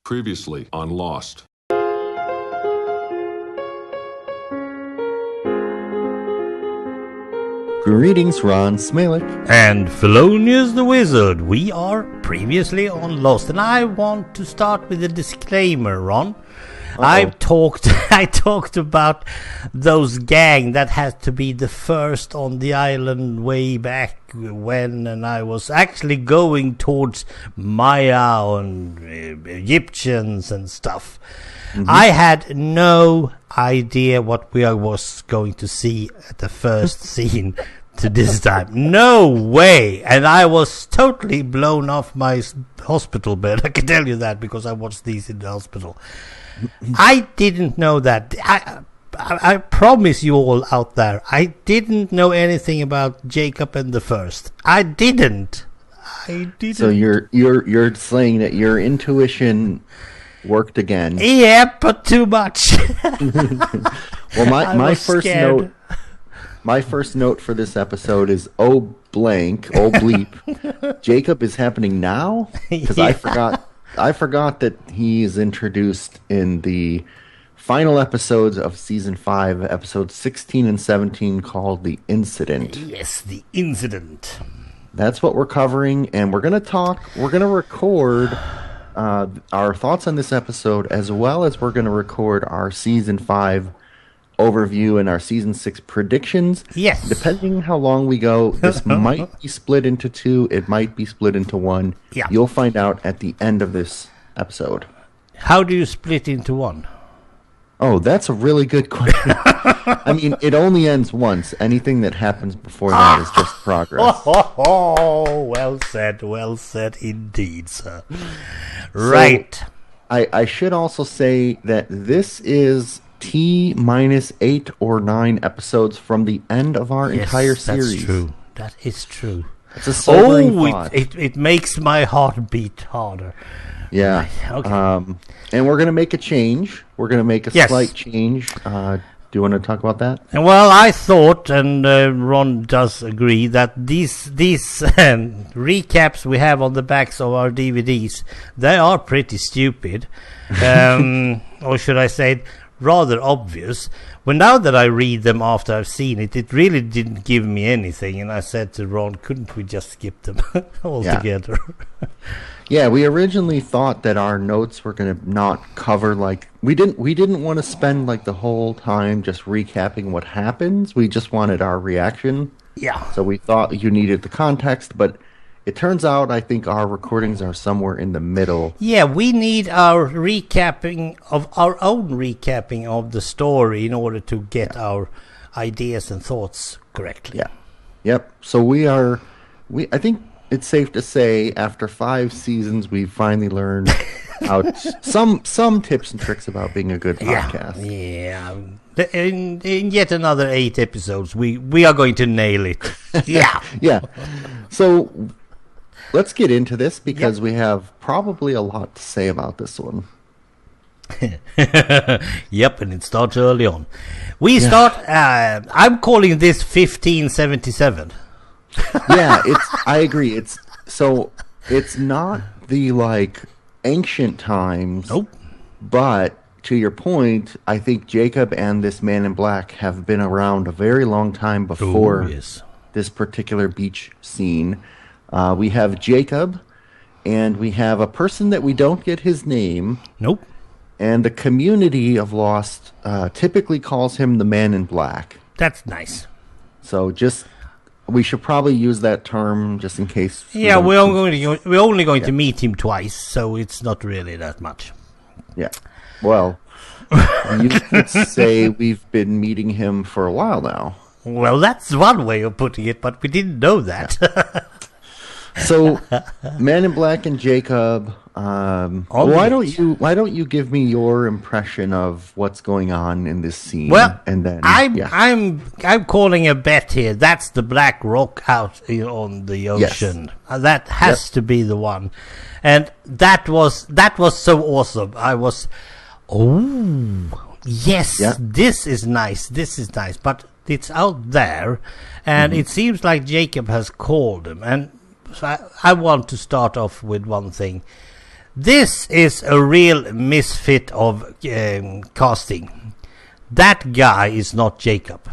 Previously on Lost. Greetings, Ron Smilik. And Fellonius the Wizard. We are previously on Lost, and I want to start with a disclaimer, Ron. I talked about those gang that had to be the first on the island way back when, and I was actually going towards Maya and Egyptians and stuff. Mm-hmm. I had no idea what we was going to see at the first scene to this time. No way! And I was totally blown off my hospital bed. I can tell you that because I watched these in the hospital. I didn't know that. I promise you all out there, I didn't know anything about Jacob and the First. I didn't. So you're saying that your intuition worked again? Yeah, but too much. Well, my first note. My first note for this episode is oh bleep. Jacob is happening now? Because yeah. I forgot that he is introduced in the final episodes of Season 5, episodes 16 and 17, called The Incident. Yes, The Incident. That's what we're covering, and we're going to record our thoughts on this episode, as well as we're going to record our Season 5 overview and our Season 6 predictions. Yes. Depending how long we go, this might be split into two. It might be split into one. Yeah. You'll find out at the end of this episode. How do you split into one? Oh, that's a really good question. I mean, it only ends once. Anything that happens before that is just progress. Oh, well said indeed, sir. Right. So, I should also say that this is T-8 or 9 episodes from the end of our entire series. That's true. That is true. It's a sobering thought. It makes my heart beat harder. Yeah. Okay. And we're going to make a change. We're going to make a slight change. Do you want to talk about that? Well, I thought, and Ron does agree, that these recaps we have on the backs of our DVDs, they are pretty stupid. Or should I say, rather obvious. Well, now that I read them after I've seen it, it really didn't give me anything, and I said to Ron, couldn't we just skip them altogether? Yeah, we originally thought that our notes were going to not cover, like, we didn't want to spend like the whole time just recapping what happens. We just wanted our reaction. Yeah. So we thought you needed the context, but it turns out I think our recordings are somewhere in the middle. Yeah, we need our recapping of our own recapping of the story in order to get our ideas and thoughts correctly. Yeah. Yep. So I think it's safe to say after 5 seasons we've finally learned some tips and tricks about being a good podcast. Yeah. In yet another 8 episodes we are going to nail it. Yeah. Yeah. So let's get into this because we have probably a lot to say about this one. Yep, and it starts early on. We start, I'm calling this 1577. Yeah, I agree. It's not the like ancient times. Nope. But to your point, I think Jacob and this man in black have been around a very long time before this particular beach scene. We have Jacob, and we have a person that we don't get his name. Nope. And the community of Lost typically calls him the Man in Black. That's nice. So we should probably use that term just in case. Yeah, we're only going to meet him twice, so it's not really that much. Yeah. Well, you could say we've been meeting him for a while now. Well, that's one way of putting it, but we didn't know that. Yeah. So, Man in Black and Jacob. Why don't you give me your impression of what's going on in this scene? Well, and then I'm calling a bet here. That's the black rock out on the ocean. Yes. That has to be the one, and that was so awesome. I was, this is nice. This is nice, but it's out there, and it seems like Jacob has called him. And so I want to start off with one thing. This is a real misfit of casting. That guy is not Jacob.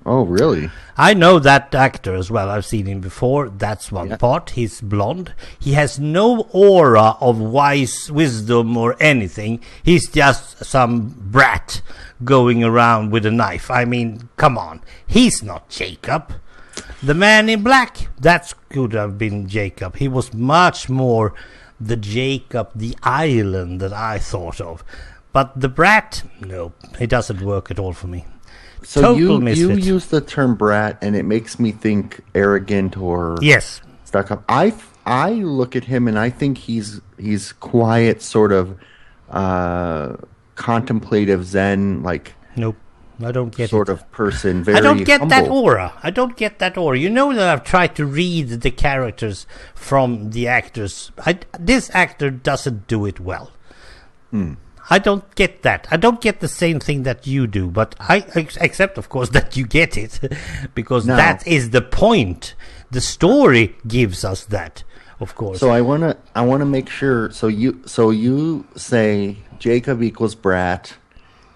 Oh, really? I know that actor as well. I've seen him before. That's one part. He's blonde. He has no aura of wisdom or anything. He's just some brat going around with a knife. I mean, come on. He's not Jacob. The man in black, that could have been Jacob. He was much more the Jacob, the island that I thought of. But the brat, no, it doesn't work at all for me. So you use the term brat, and it makes me think arrogant or stuck up. I look at him and I think he's quiet, sort of contemplative Zen, like nope. I don't get sort of person. Very I don't get humble. that aura. I don't get that aura. You know that I've tried to read the characters from the actors. This actor doesn't do it well. I don't get that. I don't get the same thing that you do, but I accept, of course, that you get it, because that is the point. The story gives us that, of course. So I wanna make sure. So you say Jacob equals brat,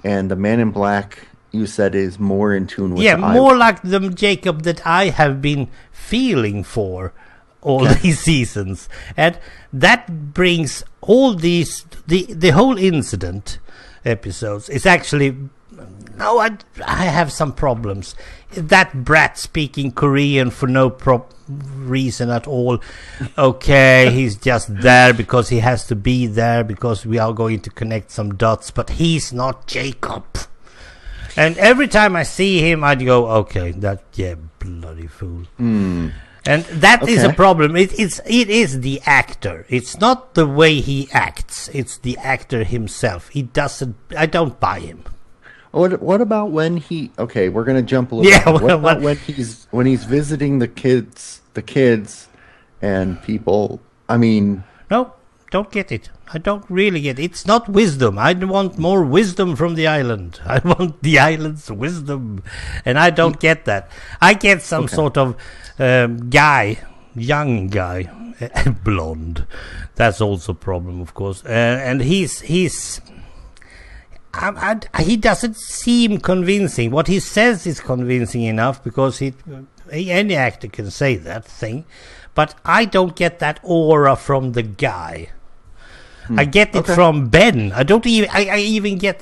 and the man in black you said is more in tune with. Yeah, more like the Jacob that I have been feeling for all these seasons, and that brings all these the whole incident episodes is actually I have some problems. That brat speaking Korean for no reason at all. Okay, he's just there because he has to be there because we are going to connect some dots, but he's not Jacob. And every time I see him, I'd go, okay, bloody fool. And that is a problem. It is the actor. It's not the way he acts. It's the actor himself. I don't buy him. What about when he? Okay, we're gonna jump a little. Yeah. What about when he's visiting the kids and people? I mean, no, don't get it. I don't really get it. It's not wisdom. I want more wisdom from the island. I want the island's wisdom, and I don't get that. I get some sort of young guy, blonde. That's also a problem, of course. And he doesn't seem convincing. What he says is convincing enough because any actor can say that thing, but I don't get that aura from the guy. I get it from Ben. I even get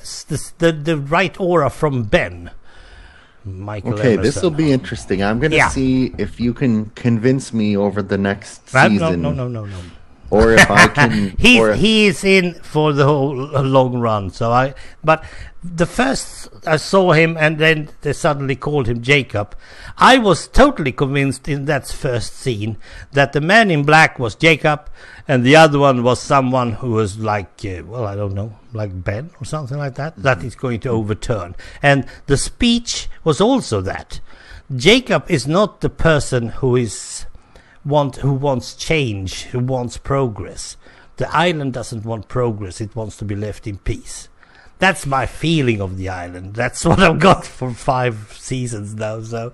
the right aura from Ben. Michael Emerson. This will be interesting. I'm going to see if you can convince me over the next season. No. Or if I can. He's in for the whole long run. But the first I saw him, and then they suddenly called him Jacob. I was totally convinced in that first scene that the man in black was Jacob, and the other one was someone who was like, I don't know, like Ben or something like that. That is going to overturn. And the speech was also that Jacob is not the person who wants change, who wants progress. The island doesn't want progress. It wants to be left in peace. That's my feeling of the island. That's what I've got for 5 seasons now. So,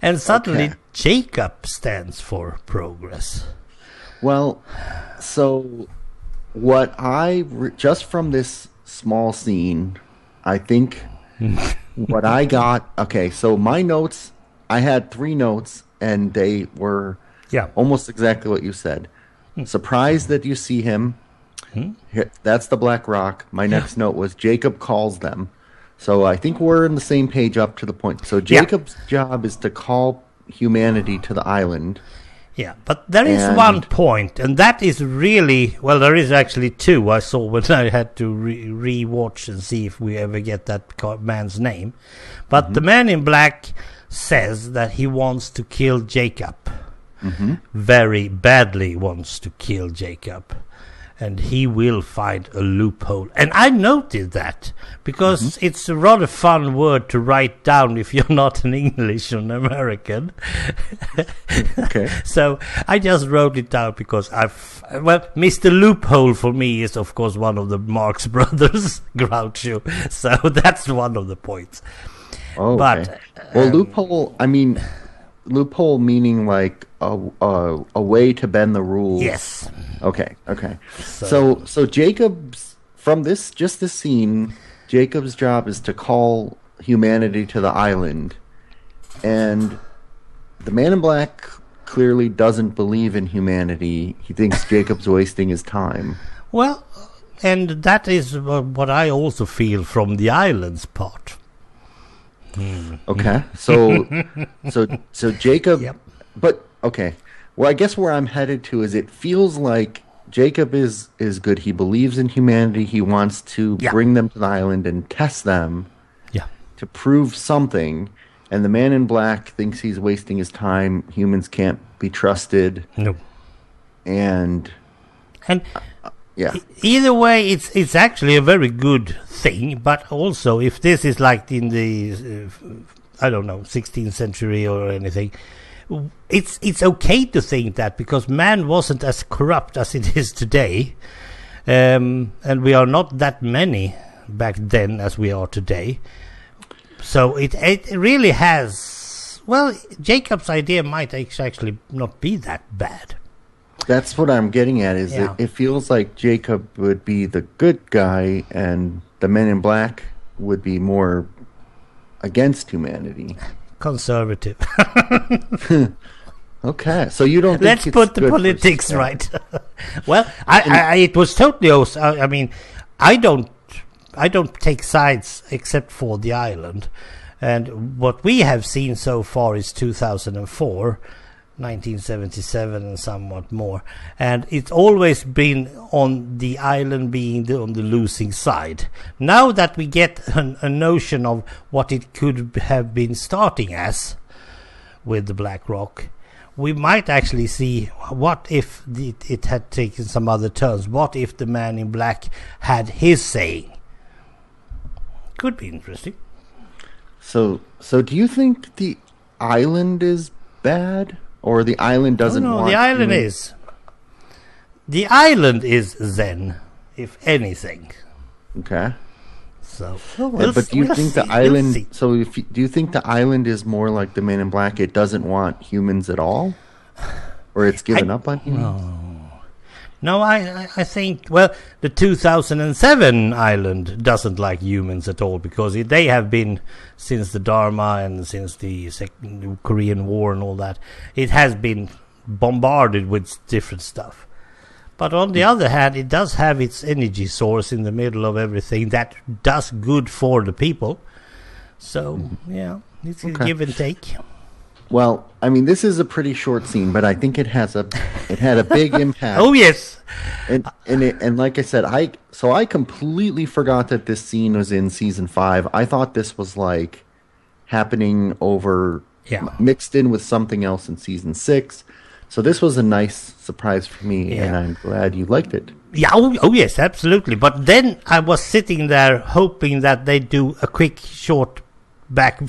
and suddenly Jacob stands for progress. Well, so what just from this small scene, I think what I got. Okay, so my notes. I had 3 notes, and they were almost exactly what you said. Surprised that you see him. That's the Black Rock. My next note was Jacob calls them. So I think we're on the same page up to the point. So Jacob's job is to call humanity to the island. Yeah, but there is one point, and that is really, well, there is actually 2 I saw when I had to re-watch and see if we ever get that man's name. But the man in black says that he wants to kill Jacob. Very badly wants to kill Jacob. And he will find a loophole. And I noted that because it's a rather fun word to write down if you're not an English or an American. So I just wrote it down because Mr. Loophole for me is, of course, one of the Marx Brothers, Groucho. So that's one of the points. But loophole, I mean, loophole meaning like a way to bend the rules. Yes. Okay. So Jacob's from this scene, Jacob's job is to call humanity to the island, and the Man in Black clearly doesn't believe in humanity. He thinks Jacob's wasting his time. Well, and that is what I also feel from the island's part. Okay, so Jacob, Yep. But okay. Well, I guess where I'm headed to is it feels like Jacob is good. He believes in humanity. He wants to bring them to the island and test them to prove something. And the Man in Black thinks he's wasting his time. Humans can't be trusted. No. And either way, it's actually a very good thing. But also, if this is like in the I don't know 16th century or anything, it's okay to think that, because man wasn't as corrupt as it is today, and we are not that many back then as we are today. So it really has. Well, Jacob's idea might actually not be that bad. That's what I'm getting at. Is it feels like Jacob would be the good guy, and the Men in Black would be more against humanity. Conservative. Okay, so you don't think Let's put the politics right. Well, it was totally. I mean, I don't take sides except for the island, and what we have seen so far is 2004, 1977, and somewhat more, and it's always been on the island being on the losing side. Now that we get a notion of what it could have been starting as with the Black Rock, we might actually see what if it had taken some other turns. What if the Man in Black had his saying? Could be interesting. So do you think the island is bad, or the island doesn't want? No, the island is. The island is Zen, if anything. Okay. So, but do you think the island? So, do you think the island is more like the Man in Black? It doesn't want humans at all, or it's given up on humans? No, I think, well, the 2007 island doesn't like humans at all, because they have been, since the Dharma and since the Korean War and all that, it has been bombarded with different stuff. But on the other hand, it does have its energy source in the middle of everything that does good for the people. So, it's a give and take. Well, I mean, this is a pretty short scene, but I think it had a big impact. Oh yes, and like I said, I completely forgot that this scene was in season 5. I thought this was like happening over mixed in with something else in season 6. So this was a nice surprise for me, and I'm glad you liked it. Yeah, oh yes, absolutely. But then I was sitting there hoping that they'd do a quick short back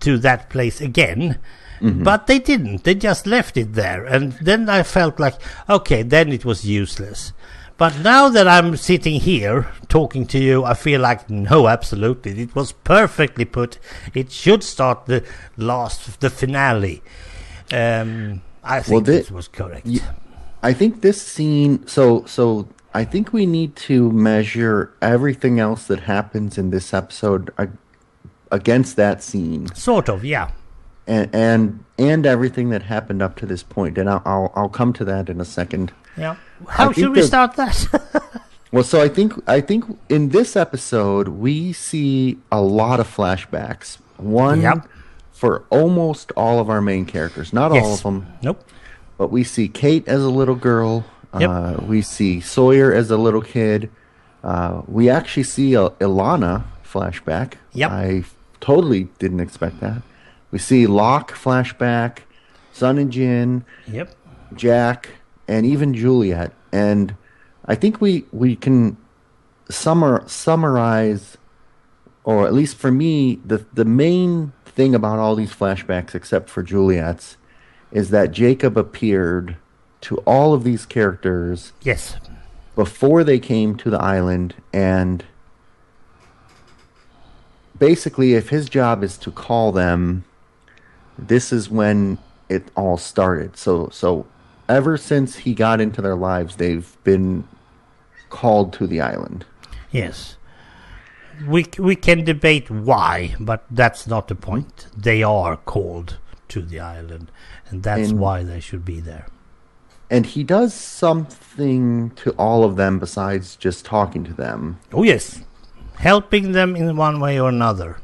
to that place again, but they didn't. They just left it there, and then I felt like, okay, then it was useless. But now that I'm sitting here talking to you, I feel like, no, absolutely, it was perfectly put. It should start the finale. I think this was correct. I think this scene. So I think we need to measure everything else that happens in this episode against that scene, sort of, yeah, and everything that happened up to this point, and I'll come to that in a second. Yeah, how should we start that? Well, so I think in this episode we see a lot of flashbacks. One for almost all of our main characters, not all of them. Nope. But we see Kate as a little girl. Yep. We see Sawyer as a little kid. We actually see a Ilana flashback. Yep. I totally didn't expect that. We see Locke flashback, Sun and Jin, Jack, and even Juliet. And I think we can summarize, or at least for me, the main thing about all these flashbacks, except for Juliet's, is that Jacob appeared to all of these characters before they came to the island, and basically, if his job is to call them, this is when it all started. So ever since he got into their lives, they've been called to the island. Yes. We can debate why, but that's not the point. They are called to the island, and that's why they should be there. And he does something to all of them besides just talking to them. Oh, yes. Helping them in one way or another.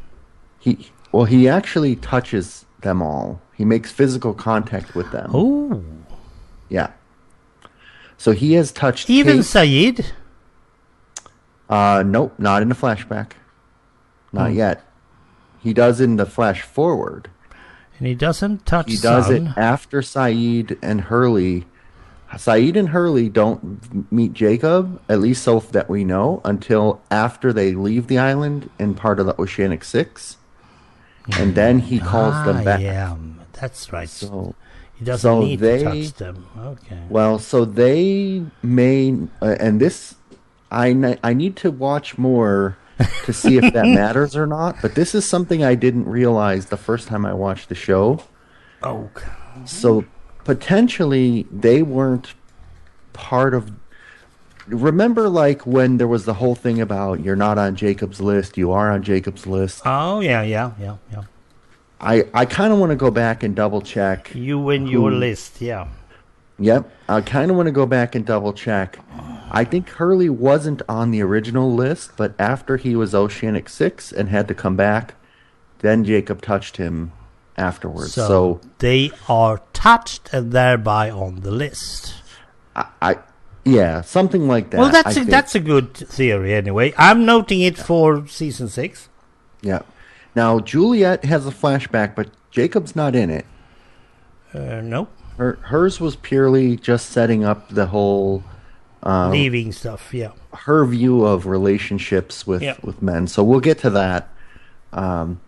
He actually touches them all. He makes physical contact with them. Oh. Yeah. So he has touched... Even Sayid? Nope, not in the flashback. Not yet. He does in the flash forward. And he doesn't touch He does Sun. it after Sayid and Hurley. Sayid and Hurley don't meet Jacob, at least so that we know, until after they leave the island in part of the Oceanic Six. And then he calls them back. Yeah, that's right. So he doesn't need to touch them. Okay. Well, so they may... and this... I need to watch more to see if that matters or not, but this is something I didn't realize the first time I watched the show. Okay. So potentially they weren't part of... Remember, like, when there was the whole thing about you're not on Jacob's list, you are on Jacob's list? Oh, yeah. I kind of want to go back and double check. You and your list, yeah. Yep. I kind of want to go back and double check. I think Hurley wasn't on the original list, but after he was Oceanic 6 and had to come back, then Jacob touched him afterwards. So they are touched and thereby on the list. Yeah, something like that. Well, that's a good theory anyway. I'm noting it for season 6. Yeah. Now, Juliet has a flashback, but Jacob's not in it. No. Hers was purely just setting up the whole... leaving stuff, yeah. Her view of relationships with men. So we'll get to that.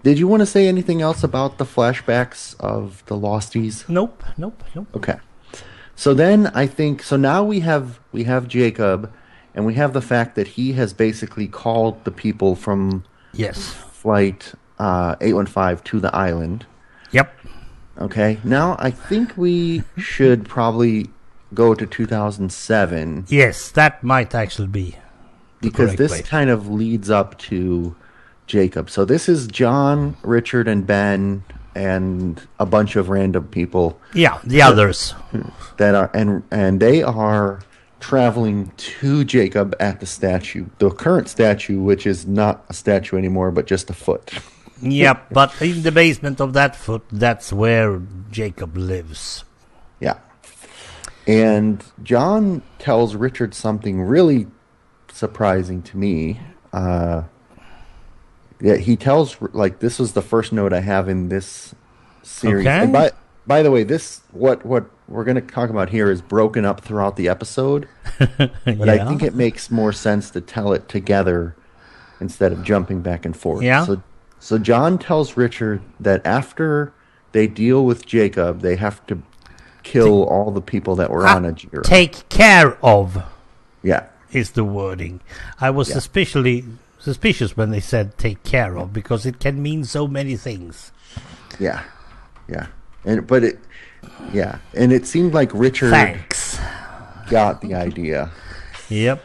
Did you want to say anything else about the flashbacks of the Losties? Nope. Okay. So then I think... So now we have Jacob, and we have the fact that he has basically called the people from Flight 815 to the island. Yep. Okay. Now I think we should probably go to 2007. Yes, that might actually be because this kind of leads up to Jacob. So this is John, Richard, and Ben, and a bunch of random people. Yeah, the others that are and they are traveling to Jacob at the statue, the current statue, which is not a statue anymore, but just a foot. Yep, but in the basement of that foot, that's where Jacob lives. Yeah. And John tells Richard something really surprising to me. Yeah, he tells, like, this was the first note I have in this series. Okay. And by the way, this what we're going to talk about here is broken up throughout the episode. But I think it makes more sense to tell it together instead of jumping back and forth. Yeah. So John tells Richard that after they deal with Jacob, they have to kill all the people that were on Ajira. Take care of. Yeah. Is the wording. I was suspicious when they said take care of, because it can mean so many things. Yeah. And it seemed like Richard got the idea. Yep.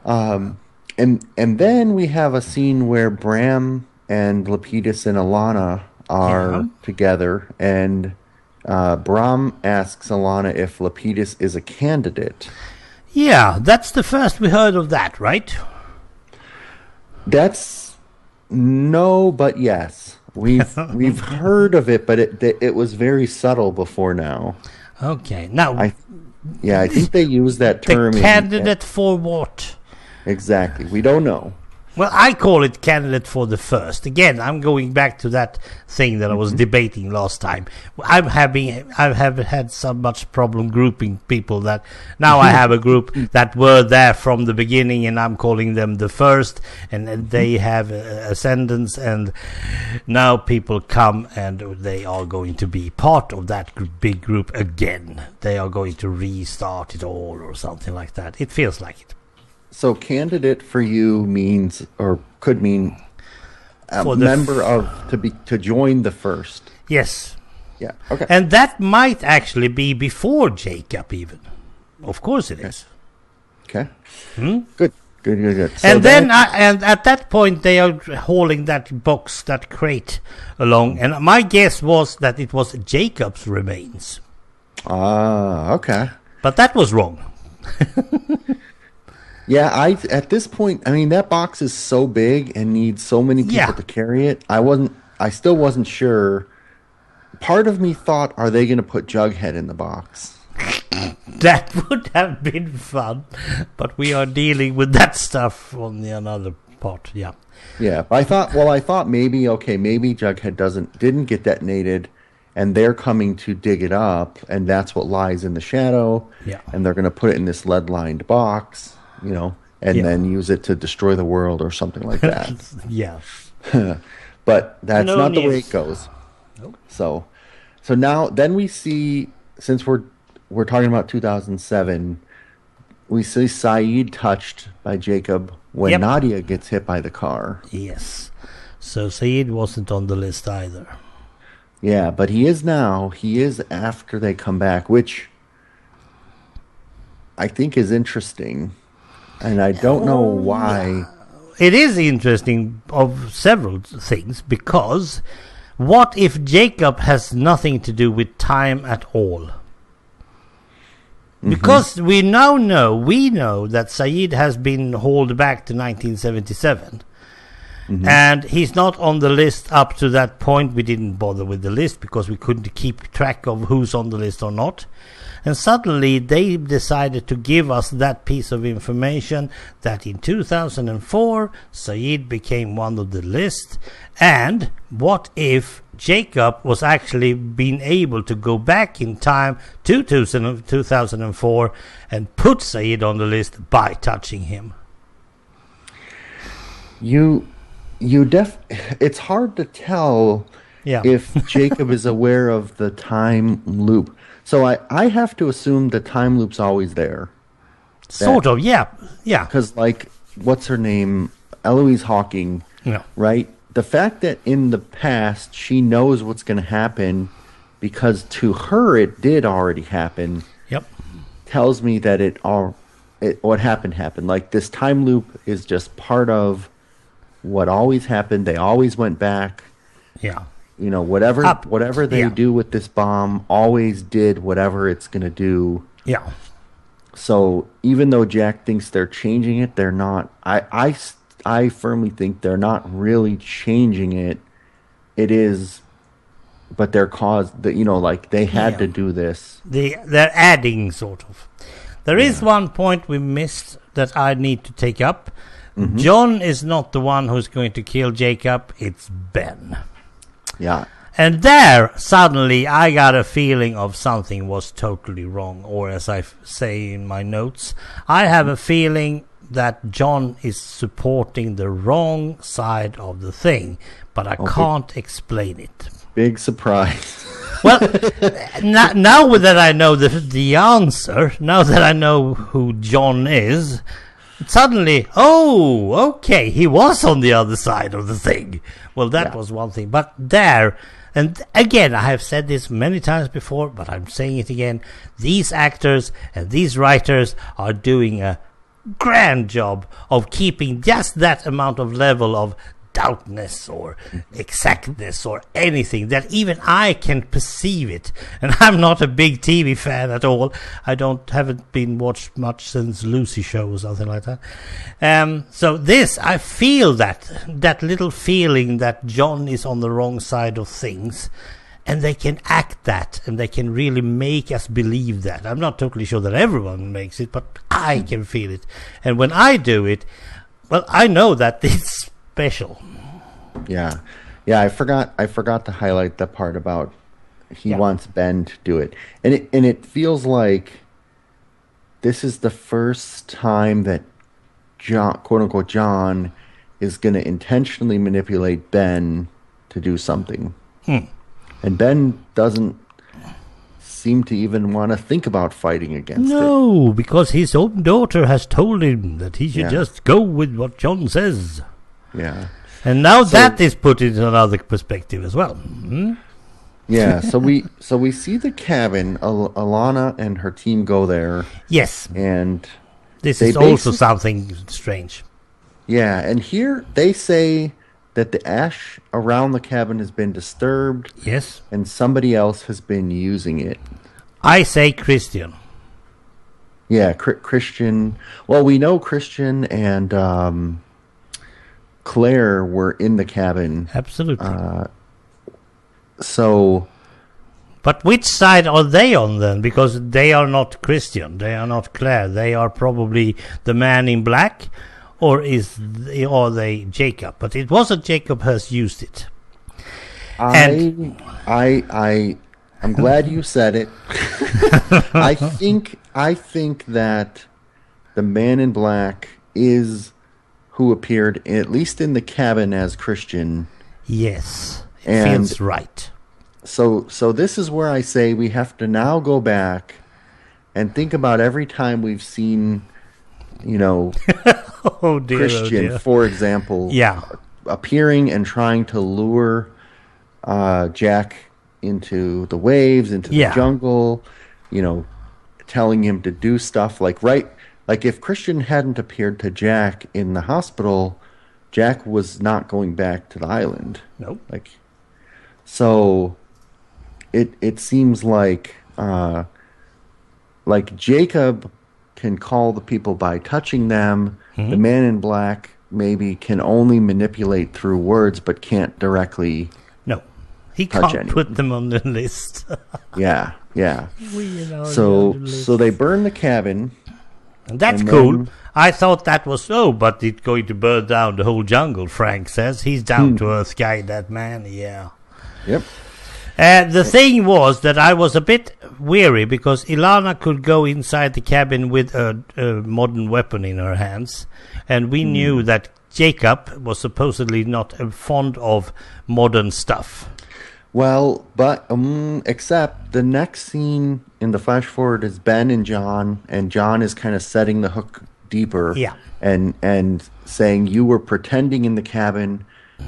And then we have a scene where Bram and Lapidus and Alana are together, and Bram asks Alana if Lapidus is a candidate. Yeah, that's the first we heard of that, right? That's no, but yes. We've heard of it, but it was very subtle before now. Okay, now I think they use that term. The candidate for what? Exactly, we don't know. Well, I call it candidate for the first. Again, I'm going back to that thing that I was debating last time. I have had so much problem grouping people that now I have a group that were there from the beginning, and I'm calling them the first, and they have ascendance, and now people come and they are going to be part of that big group again. They are going to restart it all or something like that. It feels like it. So candidate for you means, or could mean, a member of to join the first. Yes. Yeah. Okay. And that might actually be before Jacob even. Of course it is. Okay. Good. So and then and at that point they are hauling that box, that crate along, and my guess was that it was Jacob's remains. Okay. But that was wrong. Yeah, at this point, I mean, that box is so big and needs so many people to carry it. I still wasn't sure. Part of me thought, are they going to put Jughead in the box? That would have been fun, but we are dealing with that stuff on the another part. Yeah. I thought maybe Jughead didn't get detonated, and they're coming to dig it up, and that's what lies in the shadow. Yeah. And they're going to put it in this lead-lined box, and then use it to destroy the world or something like that. Yeah. But that's not the way it goes. Nope. So now then we see, since we're talking about 2007, we see Saeed touched by Jacob when Nadia gets hit by the car. Yes. So Saeed wasn't on the list either. Yeah, but he is now. He is after they come back, which I think is interesting. And I don't know why. It is interesting of several things, because what if Jacob has nothing to do with time at all? Because we know that Saeed has been hauled back to 1977. And he's not on the list up to that point. We didn't bother with the list because we couldn't keep track of who's on the list or not. And suddenly they decided to give us that piece of information that in 2004 Saeed became one of the list. And what if Jacob was actually being able to go back in time to 2004 and put Saeed on the list by touching him? It's hard to tell if Jacob is aware of the time loop. So I have to assume the time loop's always there. Sort of, yeah. Because, what's her name? Eloise Hawking, right? The fact that in the past she knows what's going to happen because to her it did already happen. Tells me that what happened. Like, this time loop is just part of what always happened. They always went back. Whatever they do with this bomb always did whatever it's going to do. So even though Jack thinks they're changing it, they're not. I firmly think they're not really changing it. It is, but they're they had to do this. They're adding, sort of. There is one point we missed that I need to take up. John is not the one who's going to kill Jacob. It's Ben. Yeah. And there, suddenly, I got a feeling of something was totally wrong. Or as I say in my notes, I have a feeling that John is supporting the wrong side of the thing. But I can't explain it. Big surprise. Well, now that I know the answer, now that I know who John is, suddenly, okay, he was on the other side of the thing. Well, that was one thing. But there, and again, I have said this many times before, but I'm saying it again, these actors and these writers are doing a grand job of keeping just that amount of level of doubtness or exactness or anything that even I can perceive it. And I'm not a big TV fan at all. I haven't been watched much since Lucy show or something like that. So this, I feel that little feeling that John is on the wrong side of things, and they can act that, and they can really make us believe that. I'm not totally sure that everyone makes it, but I can feel it. And when I do it, well, I know that it's special. Yeah, I forgot to highlight the part about he wants Ben to do it, and it feels like this is the first time that John, quote unquote John, is going to intentionally manipulate Ben to do something, and Ben doesn't seem to even want to think about fighting against it. No, because his own daughter has told him that he should just go with what John says. Yeah. And now that is put into another perspective as well. Yeah, so we see the cabin. Alana and her team go there. Yes, and this is also something strange. Yeah, and here they say that the ash around the cabin has been disturbed. Yes, and somebody else has been using it. I say Christian. Yeah, Christian. Well, we know Christian and Claire were in the cabin. Absolutely. So, but which side are they on then? Because they are not Christian, they are not Claire. They are probably the man in black, or are they Jacob? But it wasn't Jacob has used it. I'm glad you said it. I think that the man in black is who appeared at least in the cabin as Christian. Yes. Feels right. So this is where I say we have to now go back and think about every time we've seen, Christian, for example, appearing and trying to lure Jack into the waves, into the jungle, telling him to do stuff like if Christian hadn't appeared to Jack in the hospital, Jack was not going back to the island. Nope. So it seems like Jacob can call the people by touching them. Mm-hmm. The man in black maybe can only manipulate through words, but can't directly. No, he can't put them on the list. Yeah. So they burn the cabin. And that's cool. I thought that was but it's going to burn down the whole jungle, Frank says. He's down to earth guy, that man, yeah. Yep. The thing was that I was a bit weary because Ilana could go inside the cabin with a modern weapon in her hands. And we knew that Jacob was supposedly not fond of modern stuff. Well, but except the next scene in the flash forward is Ben and John is kind of setting the hook deeper. Yeah. And saying you were pretending in the cabin,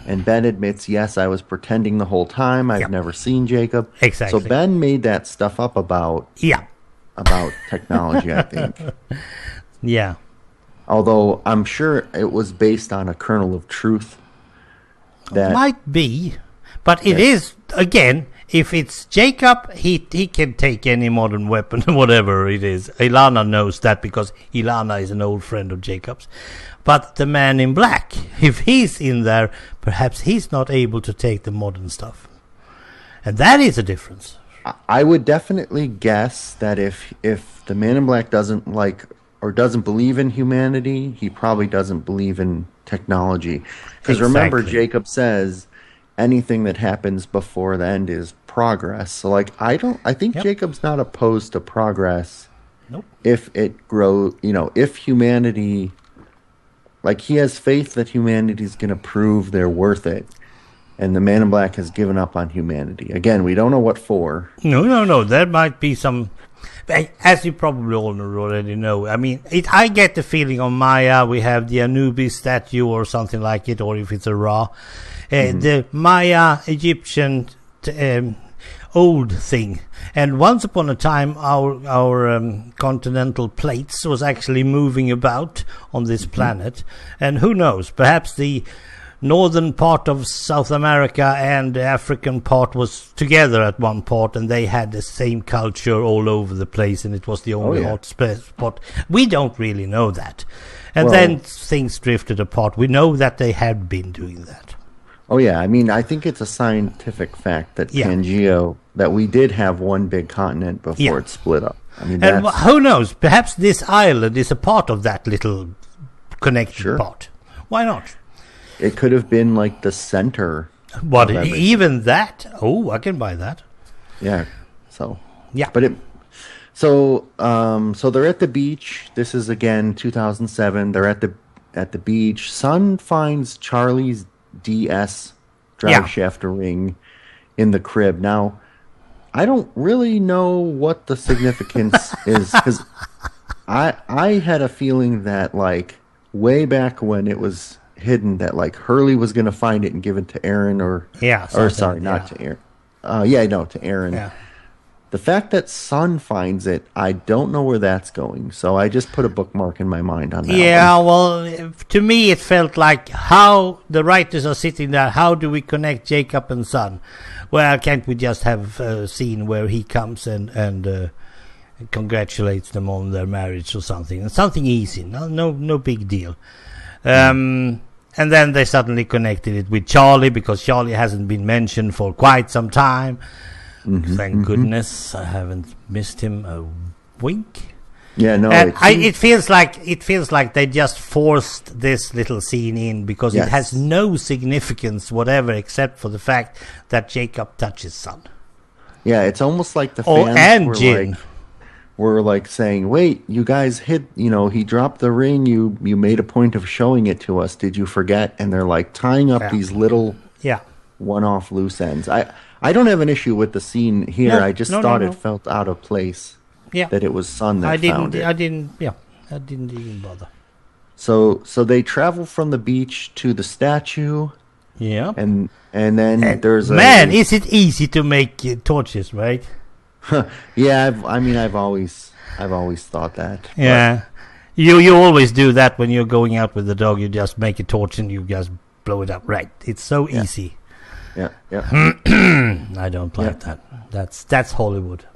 and Ben admits, yes, I was pretending the whole time. I've never seen Jacob. Exactly. So Ben made that stuff up about technology, I think. Yeah. Although I'm sure it was based on a kernel of truth. That might be. But it is, again, if it's Jacob, he can take any modern weapon, whatever it is. Ilana knows that because Ilana is an old friend of Jacob's. But the man in black, if he's in there, perhaps he's not able to take the modern stuff. And that is a difference. I would definitely guess that if the man in black doesn't doesn't believe in humanity, he probably doesn't believe in technology. Because remember, Jacob says anything that happens before the end is progress. So I think Jacob's not opposed to progress. Nope. If it grows, if humanity, he has faith that humanity's going to prove they're worth it. And the man in black has given up on humanity. Again, we don't know what for. No. There might be some, as you probably already know. I mean, I get the feeling on Maya we have the Anubis statue or something like it, or if it's a Ra. The Maya Egyptian old thing, and once upon a time our continental plates was actually moving about on this planet, and who knows, perhaps the northern part of South America and the African part was together at one part, and they had the same culture all over the place, and it was the only hot spot. We don't really know that, and then things drifted apart. We know that they had been doing that. Oh, yeah. I mean, I think it's a scientific fact that Pangea, that we did have one big continent before it split up. I mean, and who knows? Perhaps this island is a part of that little connected part. Why not? It could have been like the center. What? Even that? Oh, I can buy that. Yeah. So. Yeah. But So they're at the beach. This is again 2007. They're at the beach. Sun finds Charlie's DS drive shafter ring in the crib. Now, I don't really know what the significance is, because I had a feeling that way back when it was hidden that Hurley was going to find it and give it to Aaron, or sorry, not to Aaron. To Aaron. Yeah. The fact that Son finds it, I don't know where that's going. So I just put a bookmark in my mind on that. Yeah, well, to me it felt like how the writers are sitting there. How do we connect Jacob and Son? Well, can't we just have a scene where he comes and congratulates them on their marriage or something? Something easy, no big deal. And then they suddenly connected it with Charlie because Charlie hasn't been mentioned for quite some time. Thank goodness I haven't missed him a wink. Yeah, no. And it feels like they just forced this little scene in because it has no significance whatever except for the fact that Jacob touches Son. Yeah, it's almost like the fans were like saying, "Wait, you guys hit. He dropped the ring. You made a point of showing it to us. Did you forget?" And they're like tying up these little one-off loose ends. I don't have an issue with the scene here. I just thought it felt out of place. Yeah, that it was Son that found it. I didn't even bother. So they travel from the beach to the statue. Yeah, and then there's is it easy to make torches, right? Yeah, I've always thought that. Yeah, you always do that when you're going out with the dog. You just make a torch and you just blow it up. Right? It's so easy. Yeah. I don't like that. That's Hollywood.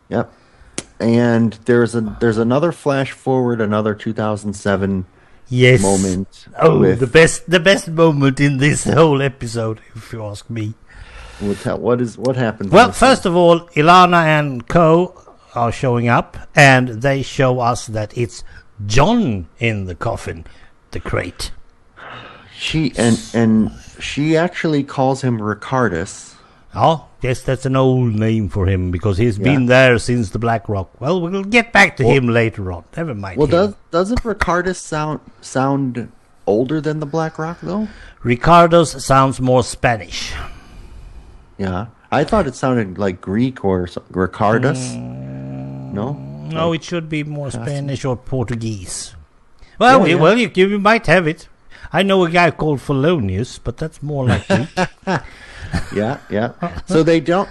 Yep. And there's another flash forward, another 2007 moment. Oh, the best moment in this whole episode, if you ask me. What happens? Well, first of all, Ilana and Co are showing up, and they show us that it's John in the coffin, the crate. She actually calls him Ricardus. Oh, yes, that's an old name for him because he's been there since the Black Rock. Well, we'll get back to him later on. Never mind. Well, doesn't Ricardus sound older than the Black Rock though? Ricardus sounds more Spanish. Yeah, I thought it sounded like Greek or Ricardus. No, it should be more Spanish or Portuguese. Well, you might have it. I know a guy called Fellonius, but that's more like Greek. Yeah. So they dump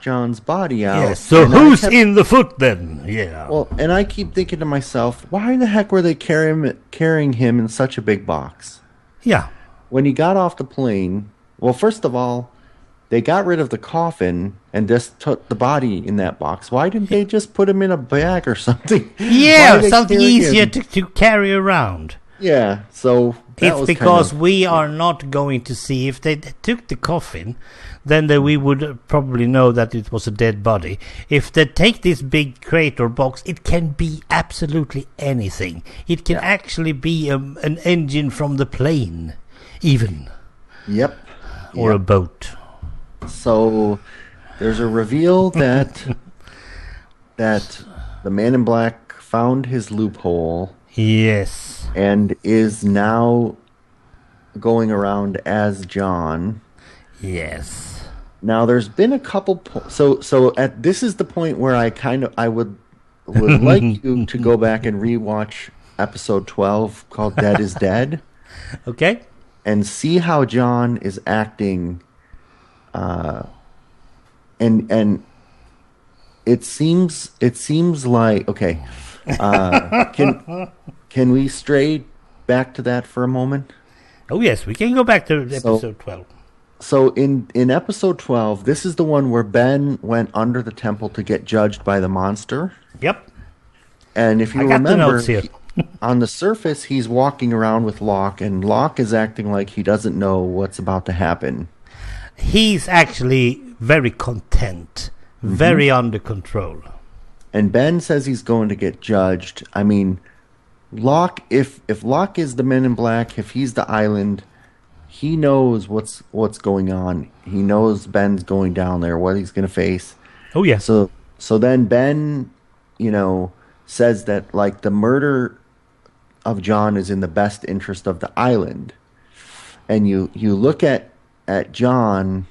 John's body out. Yes. So who's in the foot then? Yeah. Well, and I keep thinking to myself, why the heck were they carrying him in such a big box? Yeah. When he got off the plane, well, first of all, they got rid of the coffin and just took the body in that box. Why didn't they just put him in a bag or something? Yeah, something easier to carry around. Yeah, so it's because we are not going to see. If they took the coffin, then we would probably know that it was a dead body. If they take this big crate or box, it can be absolutely anything. It can actually be an engine from the plane, even. Yep. Or a boat. So there's a reveal that the Man in Black found his loophole. Yes. And is now going around as John. Yes. Now there's been a couple so at this is the point where I would like you to go back and rewatch episode 12 called Dead is Dead. Okay. And see how John is acting and it seems like okay. Can we stray back to that for a moment? Oh yes, we can go back to episode 12. So in episode 12, this is the one where Ben went under the temple to get judged by the monster. Yep. And if you remember, on the surface, he's walking around with Locke, and Locke is acting like he doesn't know what's about to happen. He's actually very content, very under control. And Ben says he's going to get judged. I mean, Locke, if Locke is the Men in Black, if he's the island, he knows what's going on. He knows Ben's going down there, what he's going to face. Oh yeah. So then Ben, says that like the murder of John is in the best interest of the island. And you look at John's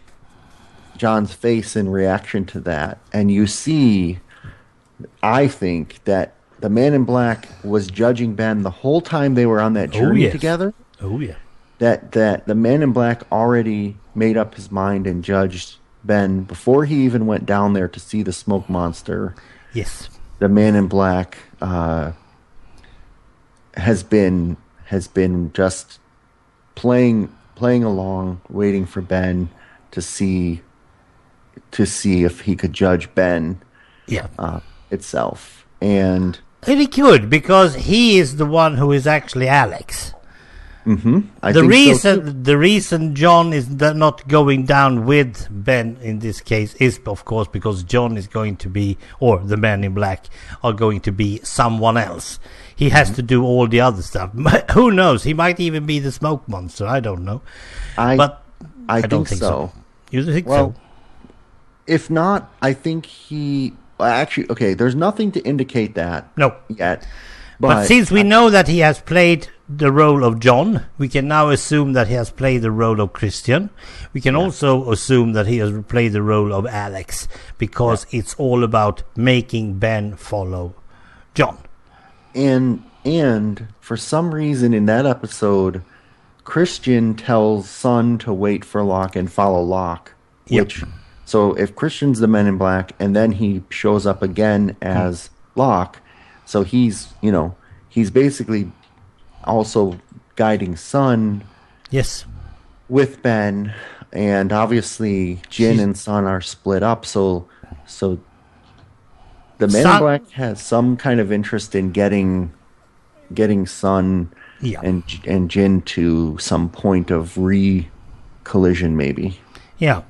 face in reaction to that, and you see, I think, that the Man in Black was judging Ben the whole time they were on that journey together. Oh, yeah. that the Man in Black already made up his mind and judged Ben before he even went down there to see the smoke monster. Yes. The Man in Black has been just playing along, waiting for Ben to see if he could judge Ben itself. And he could, because he is the one who is actually Alex. Mm-hmm. The reason John is not going down with Ben in this case is, of course, because John is going to be, or the Man in Black are going to be someone else. He has to do all the other stuff. Who knows? He might even be the smoke monster. I don't know. I don't think so. You think so? If not, I think he... Actually, okay, there's nothing to indicate that yet. But since we know that he has played the role of John, we can now assume that he has played the role of Christian. We can also assume that he has played the role of Alex, because it's all about making Ben follow John. And for some reason in that episode, Christian tells Son to wait for Locke and follow Locke. So if Christian's the Man in Black and then he shows up again as Locke, so he's basically also guiding Son with Ben, and obviously Jin and Son are split up, so the Man in Black has some kind of interest in getting Son and Jin to some point of collision maybe. Yeah.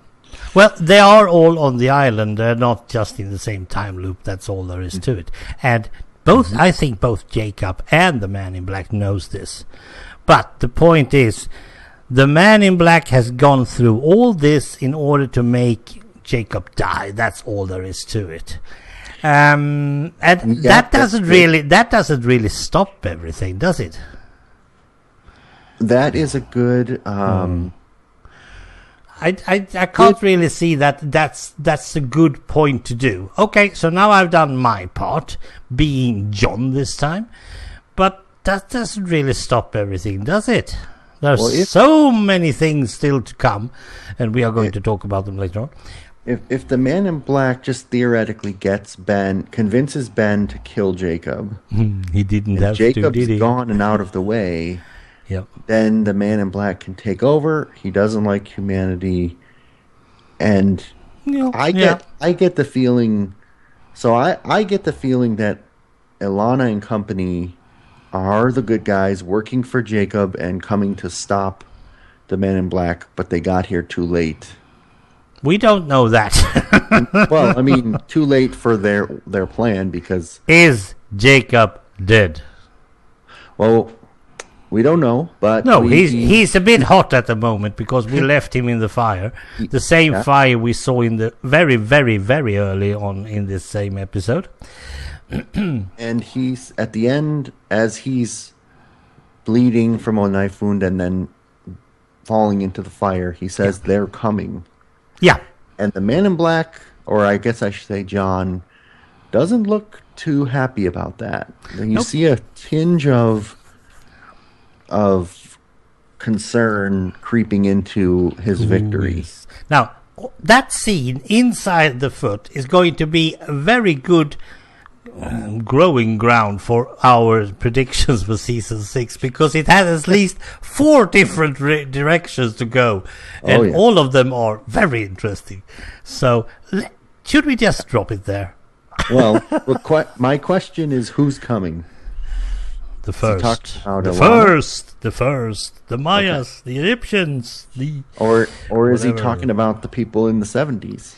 Well, they are all on the island. They're not just in the same time loop. That's all there is to it. And I think both Jacob and the Man in Black knows this. But the point is, the Man in Black has gone through all this in order to make Jacob die. That's all there is to it. And that doesn't really stop everything, does it? That is a good... I can't really see that's a good point to do. Okay, so now I've done my part, being John this time, but that doesn't really stop everything, does it? There's so many things still to come, and we are going to talk about them later on. If the Man in Black just theoretically convinces Ben to kill Jacob, he didn't have to, did he? Jacob's gone and out of the way. Then the Man in Black can take over. He doesn't like humanity, and I get the feeling. So I get the feeling that Ilana and company are the good guys working for Jacob and coming to stop the Man in Black, but they got here too late. We don't know that. Well, I mean, too late for their plan, because... Is Jacob dead? Well, we don't know, but... No, he's a bit hot at the moment, because we left him in the fire. The same fire we saw in the very, very, very early on in this same episode. And he's, at the end, as he's bleeding from a knife wound and then falling into the fire, he says, they're coming. Yeah. And the Man in Black, or I guess I should say John, doesn't look too happy about that. You see a tinge of concern creeping into his victory. Yes. Now, that scene inside the foot is going to be a very good growing ground for our predictions for season 6, because it has at least 4 different directions to go, and all of them are very interesting. So should we just drop it there? Well, my question is, who's coming? The first, the Mayas, the Egyptians, or is he talking about the people in the 70s?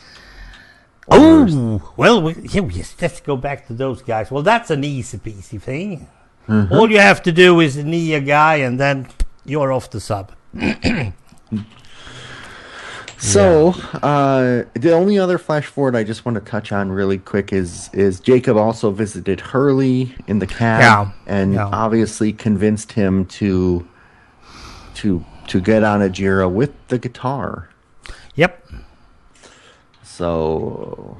Oh, well, let's go back to those guys. Well, that's an easy peasy thing. Mm-hmm. All you have to do is knee a guy, and then you're off the sub. So, the only other flash forward I just want to touch on really quick is Jacob also visited Hurley in the cab, and obviously convinced him to get on Ajira with the guitar. Yep. So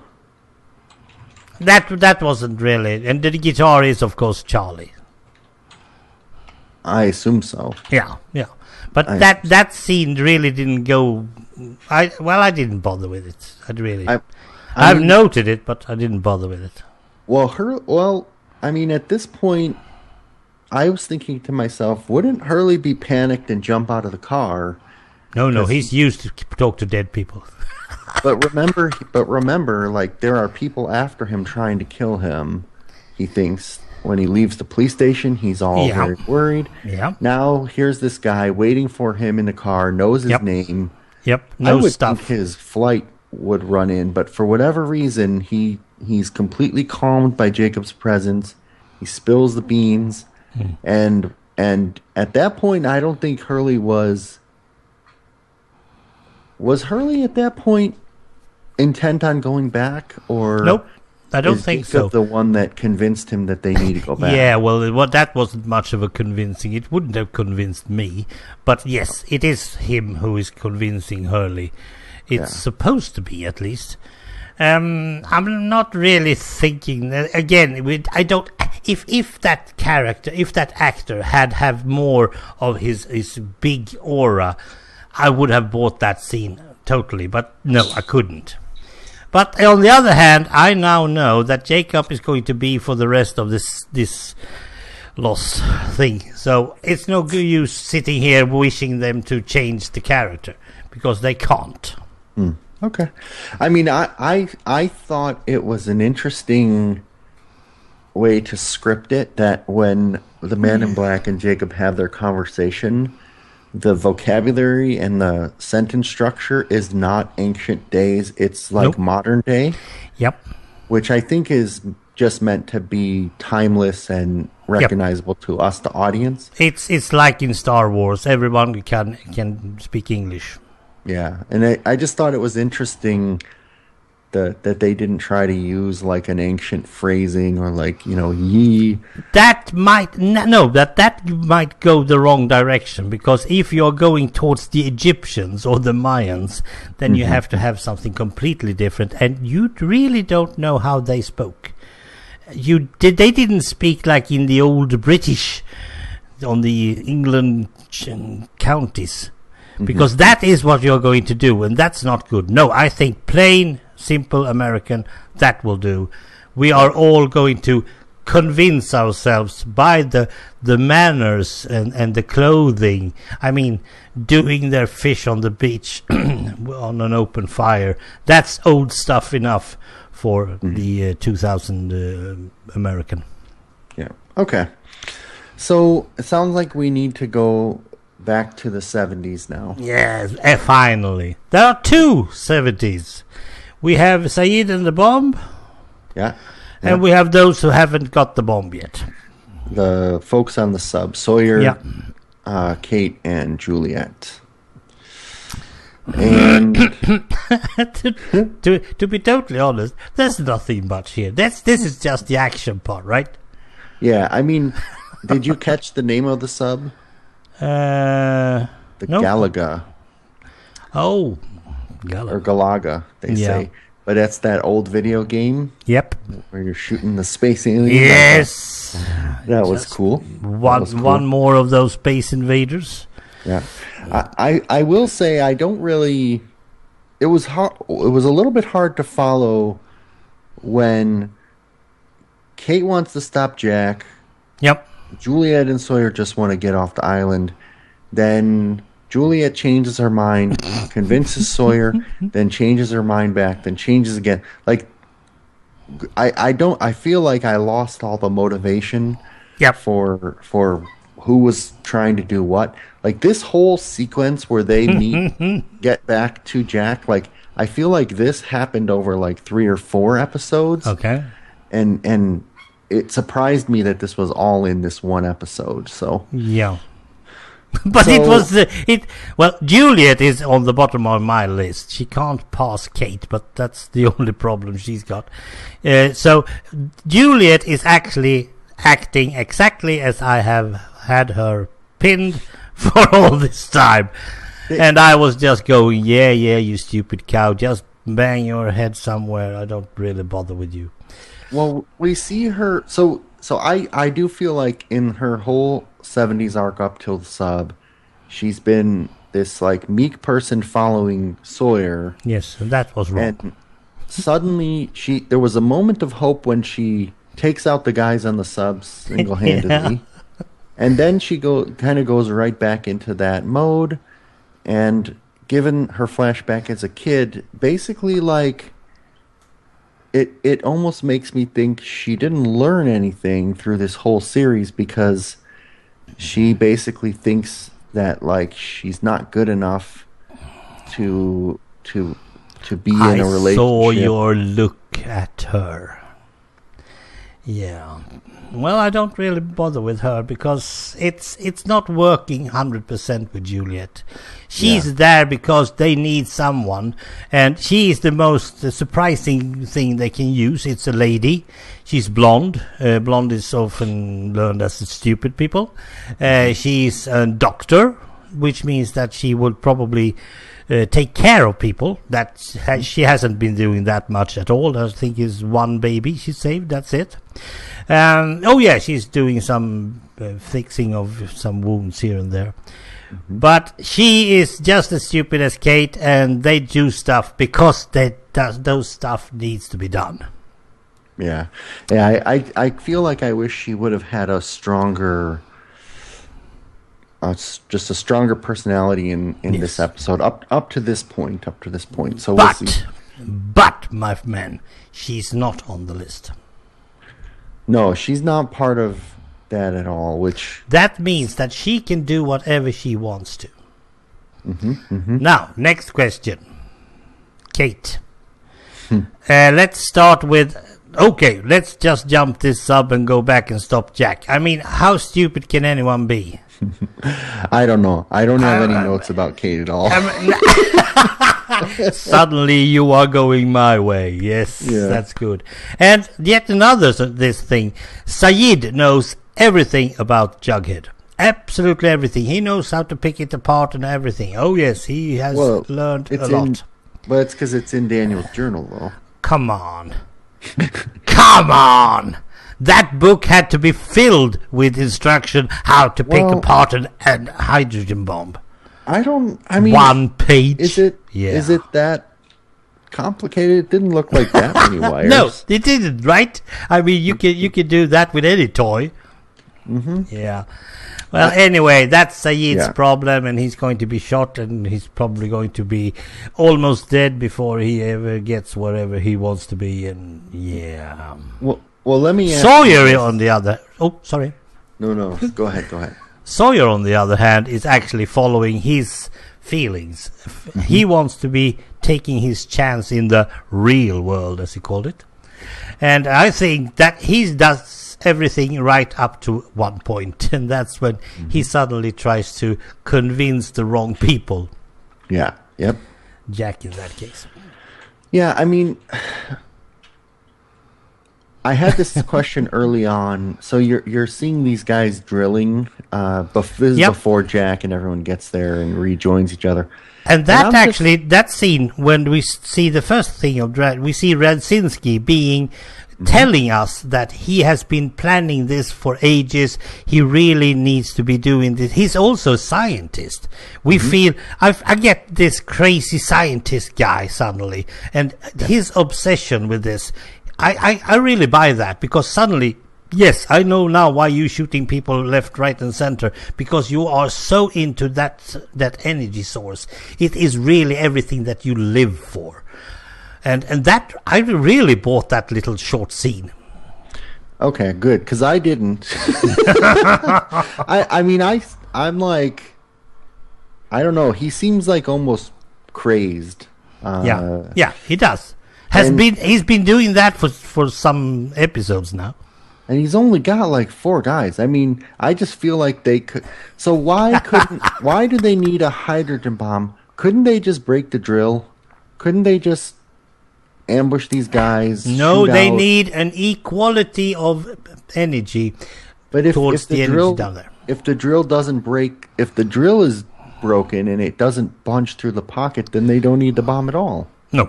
that wasn't really, and the guitar is of course Charlie. I assume so. Yeah. But that scene really didn't go. I didn't bother with it. I've noted it, but I didn't bother with it. Well, I mean, at this point, I was thinking to myself, wouldn't Hurley be panicked and jump out of the car? No, he's used to talk to dead people. But remember, like, there are people after him trying to kill him. He thinks when he leaves the police station, he's all very worried. Yeah. Now here's this guy waiting for him in the car, knows his name. Yep. I would think his flight would run in, but for whatever reason, he's completely calmed by Jacob's presence. He spills the beans, and at that point, I don't think Hurley was. Was Hurley at that point intent on going back, or nope? I don't think so. The one that convinced him that they need to go back. Yeah, well, that wasn't much of a convincing. It wouldn't have convinced me, but yes, it is him who is convincing Hurley. It's supposed to be, at least. I'm not really thinking that, again. I don't. If that character, if that actor had more of his big aura, I would have bought that scene totally. But no, I couldn't. But on the other hand, I now know that Jacob is going to be for the rest of this lost thing. So it's no good use sitting here wishing them to change the character, because they can't. Okay. I mean, I thought it was an interesting way to script it, that when the Man in Black and Jacob have their conversation, the vocabulary and the sentence structure is not ancient days. It's like modern day. Yep. Which I think is just meant to be timeless and recognizable to us, the audience. It's like in Star Wars. Everyone can speak English. Yeah. And I just thought it was interesting that they didn't try to use like an ancient phrasing or like, ye. That might go the wrong direction, because if you're going towards the Egyptians or the Mayans, then you have to have something completely different, and you really don't know how they spoke. They didn't speak like in the old British on the England counties, because that is what you're going to do, and that's not good. No, I think plain simple American, that will do. We are all going to convince ourselves by the manners and the clothing. I mean, doing their fish on the beach on an open fire. That's old stuff enough for the 2000 American. Yeah. Okay. So it sounds like we need to go back to the 70s now. Yes, finally. There are two 70s. We have Saeed and the bomb. Yeah. And we have those who haven't got the bomb yet. The folks on the sub, Sawyer, Kate, and Juliet. And to be totally honest, there's nothing much here. This is just the action part, right? Yeah, I mean, did you catch the name of the sub? Nope. Galaga. Oh, or Galaga, they say. But that's that old video game. Yep. Where you're shooting the space alien. Yes. That was cool. One more of those space invaders. Yeah. I will say I don't really. It was hard. It was a little bit hard to follow when Kate wants to stop Jack. Yep. Juliet and Sawyer just want to get off the island. Then Juliet changes her mind, convinces Sawyer, then changes her mind back, then changes again. Like, I feel like I lost all the motivation. Yep. For who was trying to do what. Like this whole sequence where they meet, get back to Jack. Like I feel like this happened over like 3 or 4 episodes. Okay. And it surprised me that this was all in this one episode. So yeah. But it was well, Juliet is on the bottom of my list. She can't pass Kate, but that's the only problem she's got. So Juliet is actually acting exactly as I have had her pinned for all this time. And I was just going, yeah, you stupid cow, just bang your head somewhere. I don't really bother with you. Well, we see her. So I do feel like in her whole '70s arc up till the sub, she's been this like meek person following Sawyer. Yes, and that was wrong. And suddenly, there was a moment of hope when she takes out the guys on the subs single-handedly, and then she kind of goes right back into that mode. And given her flashback as a kid, basically like it almost makes me think she didn't learn anything through this whole series, because she basically thinks that like she's not good enough to be in a relationship. I saw your look at her. Yeah. Well, I don't really bother with her because it's not working 100% with Juliet. She's there because they need someone, and she is the most surprising thing they can use. It's a lady. She's blonde. Blonde is often learned as stupid people. She's a doctor, which means that she would probably take care of people. That she hasn't been doing that much at all. I think is one baby she saved. That's it. She's doing some fixing of some wounds here and there. Mm-hmm. But she is just as stupid as Kate, and they do stuff because those stuff needs to be done. Yeah. I feel like I wish she would have had a stronger, just a stronger personality in this episode up to this point. So but my man, she's not on the list. No, she's not part of that at all, which... That means that she can do whatever she wants to. Mm-hmm, mm-hmm. Now, next question. Kate. Let's start with... Okay, let's just jump this up and go back and stop Jack. I mean, how stupid can anyone be? I don't know. I don't have any notes about Kate at all. Suddenly you are going my way. Yes, that's good. And yet another this thing. Sayid knows everything about Jughead. Absolutely everything. He knows how to pick it apart and everything. Oh yes, he has learned a lot. But it's because it's in Daniel's journal, though. Come on. Come on. That book had to be filled with instruction how to pick apart an hydrogen bomb. I mean, one page. Is it? Yeah. Is it that complicated? It didn't look like that many wires. No, it didn't. Right? I mean, you can do that with any toy. Mm-hmm. Yeah. Well, anyway, that's Sayid's problem, and he's going to be shot, and he's probably going to be almost dead before he ever gets wherever he wants to be. And Well, let me ask Sawyer on the other... Oh, sorry. No. Go ahead. Sawyer, on the other hand, is actually following his feelings. Mm-hmm. He wants to be taking his chance in the real world, as he called it. And I think that he does everything right up to one point. And that's when he suddenly tries to convince the wrong people. Yeah, yep. Jack in that case. Yeah, I mean... I had this question early on. So you're seeing these guys drilling before Jack and everyone gets there and rejoins each other. And that scene, when we see the first thing of Dredd, we see Radzinski telling us that he has been planning this for ages. He really needs to be doing this. He's also a scientist. We feel, I get this crazy scientist guy suddenly, and his obsession with this. I really buy that, because suddenly, yes, I know now why you're shooting people left, right, and center, because you are so into that energy source. It is really everything that you live for. And that, I really bought that little short scene. Okay, good, because I didn't. I'm like, I don't know, he seems like almost crazed. Yeah, he does. He's been doing that for some episodes now. And he's only got like 4 guys. I mean, I just feel like they could. So why do they need a hydrogen bomb? Couldn't they just break the drill? Couldn't they just ambush these guys? No, they need an equality of energy. But if the drill down there. If the drill doesn't break, if the drill is broken and it doesn't punch through the pocket, then they don't need the bomb at all. No.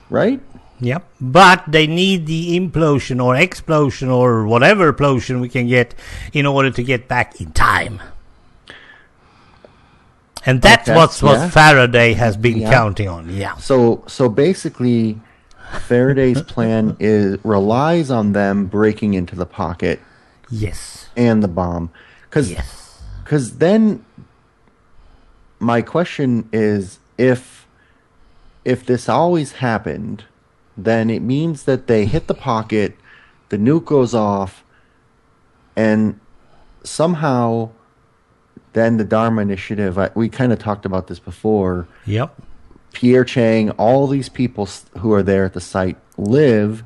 Right? Yep. But they need the implosion or explosion or whatever implosion we can get in order to get back in time. And that's what Faraday has been counting on. Yeah. So basically, Faraday's plan relies on them breaking into the pocket. Yes. And the bomb. Because then my question is, if this always happened, then it means that they hit the pocket, the nuke goes off, and somehow then the Dharma Initiative, we kind of talked about this before. Yep. Pierre Chang, all these people who are there at the site live.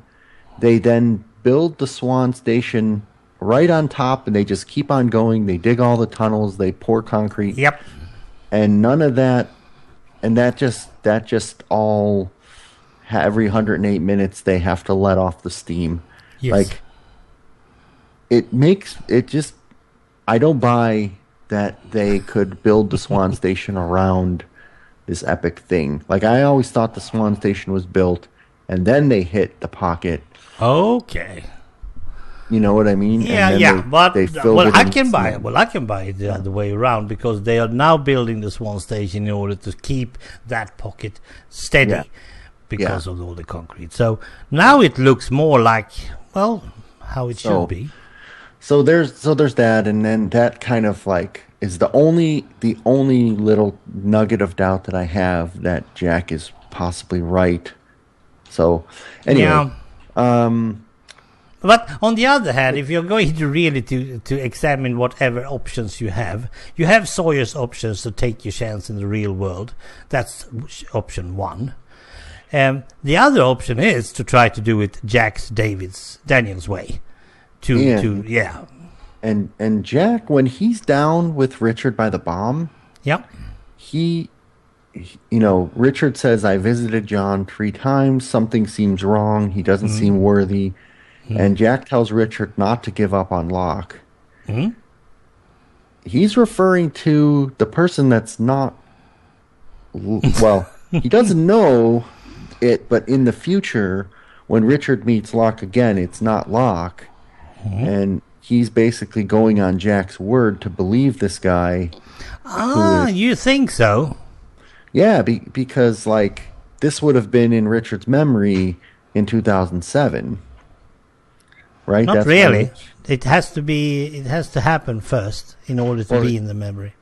They then build the Swan Station right on top, and they just keep on going. They dig all the tunnels, they pour concrete. Yep. And none of that, and that just all, every 108 minutes they have to let off the steam. Yes. Like, I don't buy that they could build the Swan Station around this epic thing. Like, I always thought the Swan Station was built, and then they hit the pocket. Okay. You know what I mean? Yeah. But I can buy it the other way around, because they are now building the Swan Station in order to keep that pocket steady because of all the concrete. So now it looks more like, well, how it should be. So there's that, and then that kind of like is the only little nugget of doubt that I have that Jack is possibly right. So anyway, but on the other hand, if you're going to really to examine whatever options you have Sawyer's options to take your chance in the real world. That's option one. The other option is to try to do it Daniel's way. And Jack, when he's down with Richard by the bomb, Richard says, I visited John 3 times. Something seems wrong. He doesn't seem worthy. And Jack tells Richard not to give up on Locke. He's referring to the person that's not... Well, he doesn't know it, but in the future, when Richard meets Locke again, it's not Locke. And he's basically going on Jack's word to believe this guy. You think so? Yeah, because like this would have been in Richard's memory in 2007, right? Not really. It has to happen first in order to be in the memory.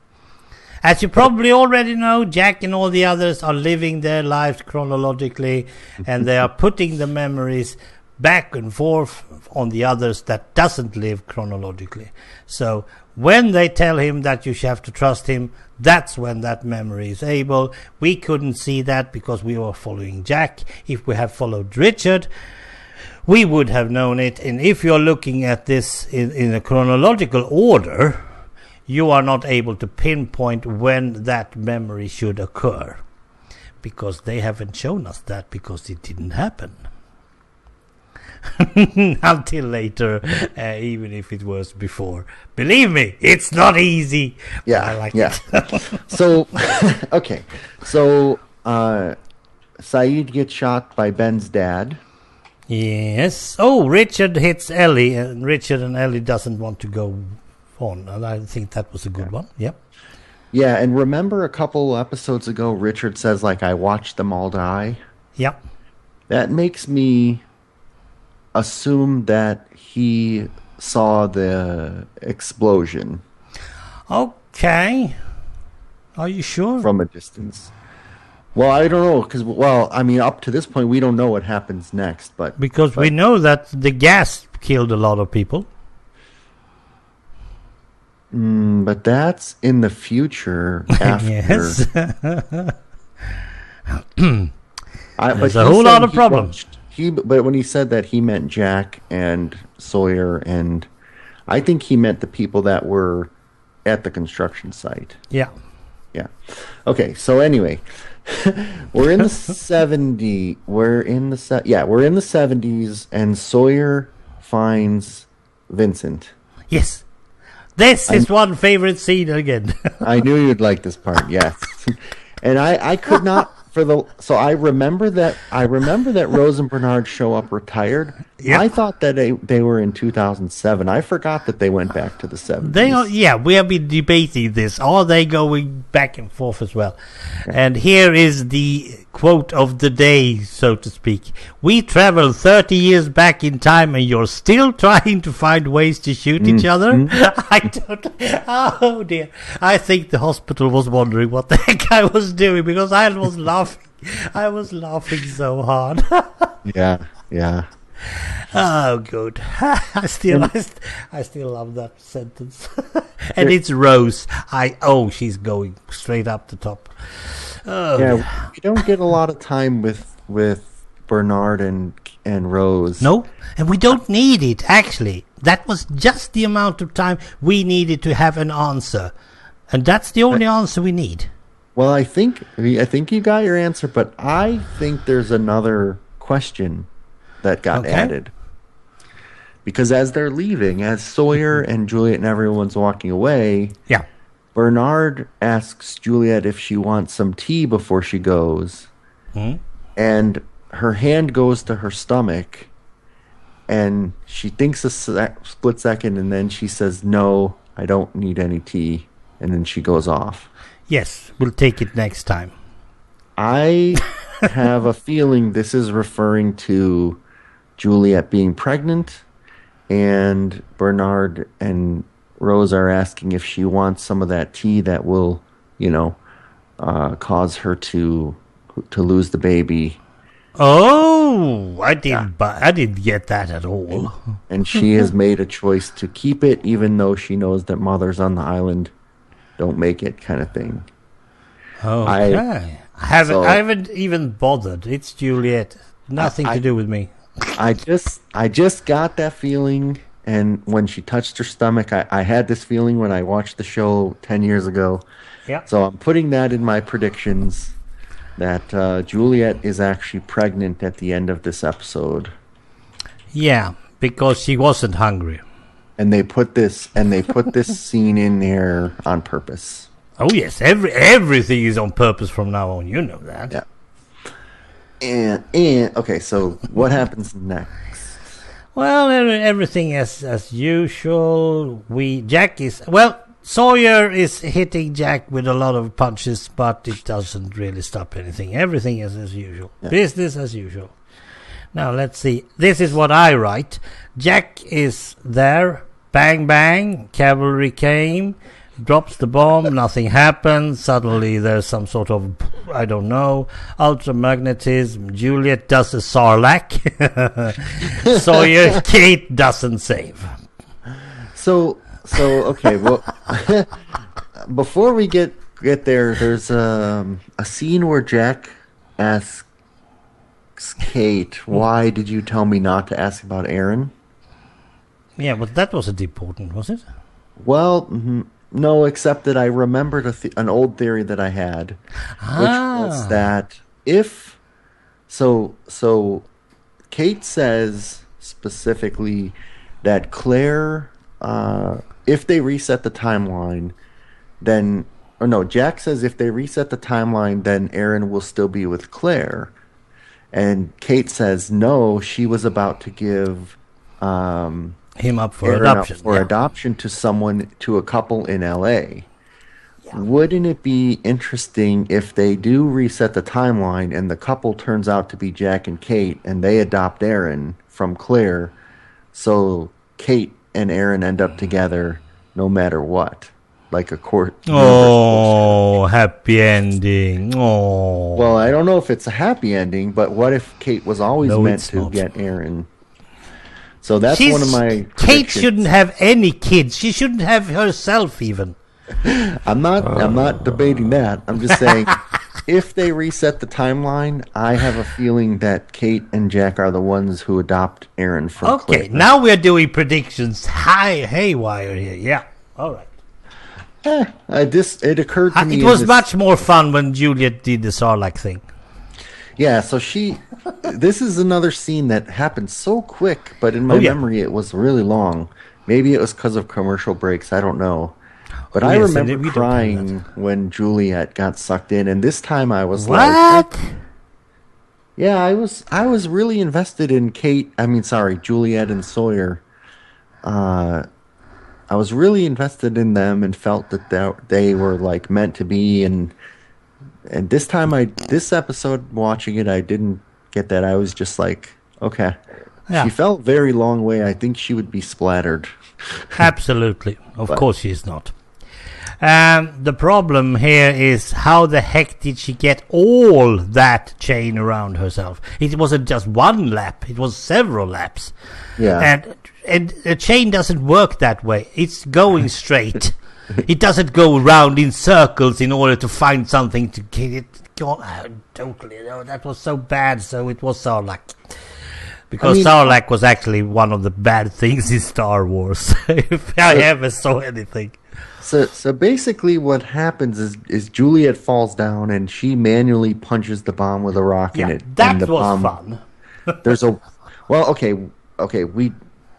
As you probably already know, Jack and all the others are living their lives chronologically, and they are putting the memories back and forth on the others that doesn't live chronologically. So when they tell him that you have to trust him, that's when that memory is able. We couldn't see that because we were following Jack. If we have followed Richard, we would have known it. And if you're looking at this in a chronological order, you are not able to pinpoint when that memory should occur, because they haven't shown us that, because it didn't happen. Until later, even if it was before. Believe me, it's not easy. Yeah, I like it. So, okay. So, Saeed gets shot by Ben's dad. Yes. Oh, Richard hits Ellie, and Richard and Ellie doesn't want to go on. And I think that was a good one. Yep. Yeah, and remember a couple episodes ago, Richard says, like, I watched them all die? Yep. That makes me assume that he saw the explosion. Okay. Are you sure? From a distance. Well, I don't know, because, I mean, up to this point, we don't know what happens next. Because we know that the gas killed a lot of people. But that's in the future after. Yes. There's a whole lot of problems. But when he said that, he meant Jack and Sawyer, and I think he meant the people that were at the construction site. Yeah. Yeah. Okay, so anyway, we're in the 70s. We're in the 70s, and Sawyer finds Vincent. Yes. This is one favorite scene again. I knew you'd like this part, yes. And I could not So I remember that Rose and Bernard show up retired. Yep. I thought that they were in 2007. I forgot that they went back to the 70s. We have been debating this. Are they going back and forth as well? Yeah. And here is the quote of the day, so to speak. We traveled 30 years back in time and you're still trying to find ways to shoot each other? Oh dear. I think the hospital was wondering what the heck I was doing because I was laughing. I was laughing so hard. Yeah. Oh, good. I still love that sentence. And it's Rose. She's going straight up the top. Oh. Yeah, we don't get a lot of time with Bernard and Rose. No, and we don't need it, actually. That was just the amount of time we needed to have an answer. And that's the only answer we need. Well, I think you got your answer, but I think there's another question that got added. Because as they're leaving, as Sawyer and Juliet and everyone's walking away, Bernard asks Juliet if she wants some tea before she goes. And her hand goes to her stomach, and she thinks a split second, and then she says, "No, I don't need any tea," and then she goes off. Yes, we'll take it next time. I have a feeling this is referring to Juliet being pregnant, and Bernard and Rose are asking if she wants some of that tea that will, cause her to lose the baby. Oh, I didn't get that at all. And she has made a choice to keep it, even though she knows that mothers on the island don't make it, kind of thing. Okay. I haven't even bothered. It's Juliet. Nothing to do with me. I just got that feeling, and when she touched her stomach, I had this feeling when I watched the show 10 years ago. Yeah. So I'm putting that in my predictions that Juliet is actually pregnant at the end of this episode. Yeah, because she wasn't hungry. And they put this scene in there on purpose. Oh yes, everything is on purpose from now on. You know that. Yeah. And okay, so what happens next? Well, everything as usual. Sawyer is hitting Jack with a lot of punches, but it doesn't really stop anything. Everything is as usual. Yeah. Business as usual. Now, let's see. This is what I write. Jack is there. Bang, bang. Cavalry came. Drops the bomb. Nothing happens. Suddenly, there's some sort of, I don't know, ultramagnetism. Juliet does a Sarlacc. Sawyer, Kate doesn't save. So okay, well, before we get there, there's a scene where Jack asks Kate, "Why did you tell me not to ask about Aaron?" Yeah, but that wasn't important, was it? Well, no, except that I remembered an old theory that I had, which was that if Kate says specifically that Claire. If they reset the timeline, Jack says if they reset the timeline, then Aaron will still be with Claire. And Kate says, no, she was about to give him up for Aaron adoption. Adoption to a couple in L.A. Yeah. Wouldn't it be interesting if they do reset the timeline and the couple turns out to be Jack and Kate and they adopt Aaron from Claire, so Kate and Aaron end up together no matter what, like a court. Oh, happy ending. Oh. Well, I don't know if it's a happy ending, but what if Kate was always meant to get Aaron? So that's one of my Kate shouldn't have any kids. She shouldn't have herself even. I'm not debating that. I'm just saying if they reset the timeline, I have a feeling that Kate and Jack are the ones who adopt Aaron from Claire. Okay, now we're doing predictions. Haywire here. Yeah, all right. It occurred to me. It was much more fun when Juliet did the Sarlacc thing. Yeah, so this is another scene that happened so quick, but in my memory it was really long. Maybe it was because of commercial breaks. I don't know. But I remember crying when Juliet got sucked in, and this time I was what? Yeah, I was really invested in Juliet and Sawyer. I was really invested in them and felt that they were like meant to be, and this time this episode watching it, I didn't get that. I was just like, okay. Yeah. She felt very long way. I think she would be splattered. Absolutely. Of course she's not. The problem here is how the heck did she get all that chain around herself? It wasn't just one lap. It was several laps. Yeah. And a chain doesn't work that way. It's going straight. It doesn't go around in circles in order to find something to get it going. Totally. No, that was so bad. So it was Sarlacc. Because Sarlacc was actually one of the bad things in Star Wars, if I ever saw anything. So basically what happens is Juliet falls down and she manually punches the bomb with a rock in it. That was fun.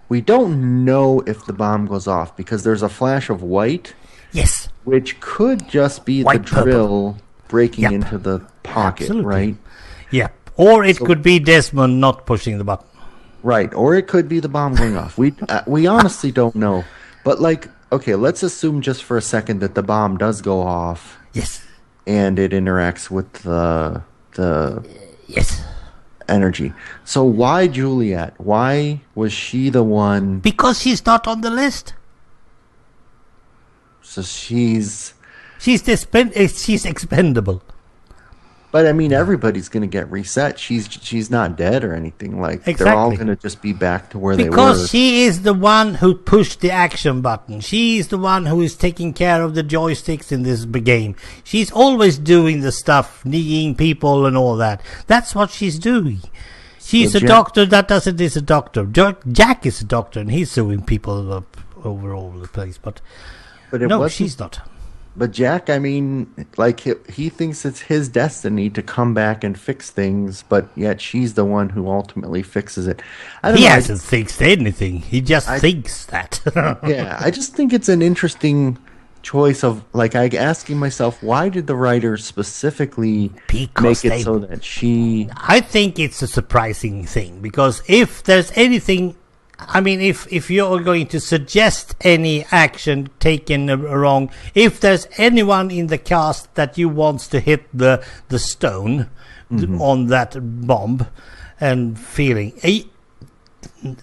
We don't know if the bomb goes off because there's a flash of white. Yes. Which could just be the drill breaking into the pocket, absolutely. Right? Yeah. Or it could be Desmond not pushing the button. Right. Or it could be the bomb going off. We honestly don't know. But let's assume just for a second that the bomb does go off. Yes. And it interacts with the yes. energy. So why Juliet? Why was she the one? Because she's not on the list. So she's expendable. But I mean, everybody's going to get reset. She's not dead or anything. Exactly. They're all going to just be back to where they were. Because she is the one who pushed the action button. She is the one who is taking care of the joysticks in this game. She's always doing the stuff, kneeing people and all that. That's what she's doing. She's a doctor. That doesn't is a doctor. Jack is a doctor, and he's suing people up over all the place. But no, she's not. But Jack, I mean, he thinks it's his destiny to come back and fix things, but yet she's the one who ultimately fixes it. He hasn't fixed anything. He just thinks that. Yeah, I just think it's an interesting choice of, asking myself, why did the writers specifically make it so that she... I think it's a surprising thing, because if there's anything... I mean, if you're going to suggest any action taken wrong, if there's anyone in the cast that you wants to hit the stone on that bomb and feeling,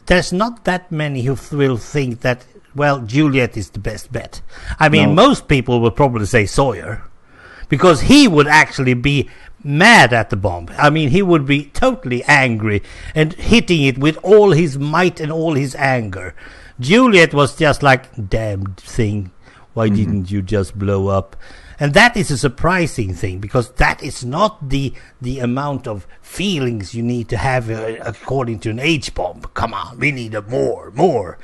there's not that many who will think that, well, Juliet is the best bet. I mean, most people would probably say Sawyer, because he would actually be mad at the bomb. I mean, he would be totally angry and hitting it with all his might and all his anger. Juliet was just like, damn thing, why didn't you just blow up? And that is a surprising thing, because that is not the amount of feelings you need to have according to an H-bomb. Come on, we need more.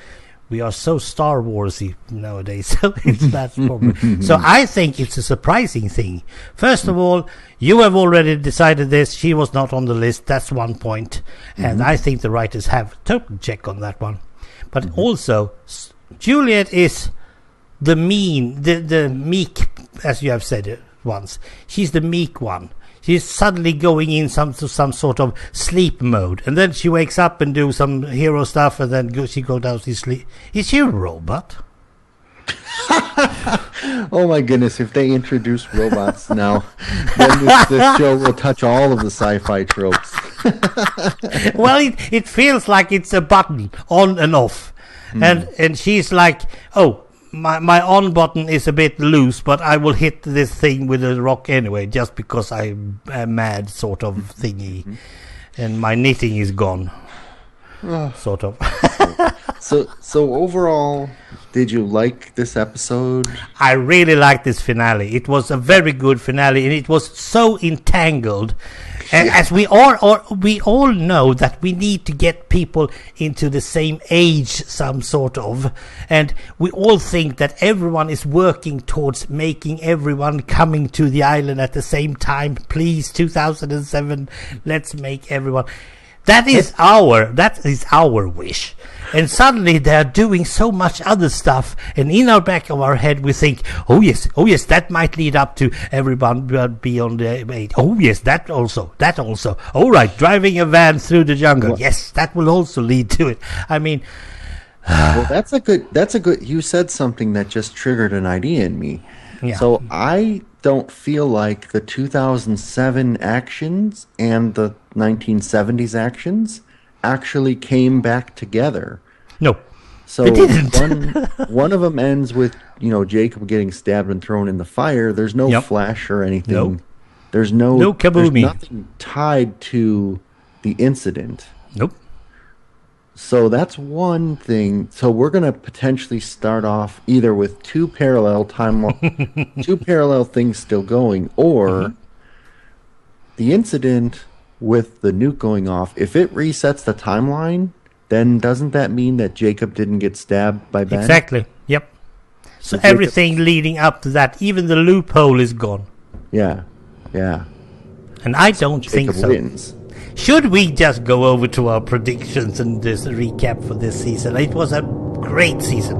We are so Star Warsy nowadays, so it's that problem. So I think it's a surprising thing. First of all, you have already decided this. She was not on the list. That's one point. And I think the writers have total check on that one. But also, Juliet is the meek, as you have said it once. She's the meek one. She's suddenly going in some sort of sleep mode, and then she wakes up and do some hero stuff, and then she goes down to sleep. Is she a robot? Oh my goodness! If they introduce robots now, then this show will touch all of the sci-fi tropes. Well, it feels like it's a button on and off, and she's like, oh. My on button is a bit loose, but I will hit this thing with a rock anyway, just because I'm a mad sort of thingy, and my knitting is gone, sort of. So overall, did you like this episode? I really liked this finale. It was a very good finale, and it was so entangled. As we all know that we need to get people into the same age, some sort of, and we all think that everyone is working towards making everyone coming to the island at the same time. Please, 2007, let's make everyone. That is our wish. And suddenly they're doing so much other stuff, and in our back of our head we think, oh yes, that might lead up to everyone beyond the age. Oh yes, that also. All right, driving a van through the jungle. Well, yes, that will also lead to it. I mean, well, that's a good. You said something that just triggered an idea in me. Yeah. So I don't feel like the 2007 actions and the 1970s actions actually came back together. No. So it didn't. one of them ends with, Jacob getting stabbed and thrown in the fire. There's no flash or anything. Nope. There's no kaboomy. There's nothing tied to the incident. Nope. So that's one thing. So we're going to potentially start off either with two parallel things still going, or the incident with the nuke going off. If it resets the timeline, then doesn't that mean that Jacob didn't get stabbed by Ben? Exactly. Yep. So everything leading up to that, even the loophole is gone. Yeah. And I don't think so. Wins. Should we just go over to our predictions and this recap for this season? It was a great season.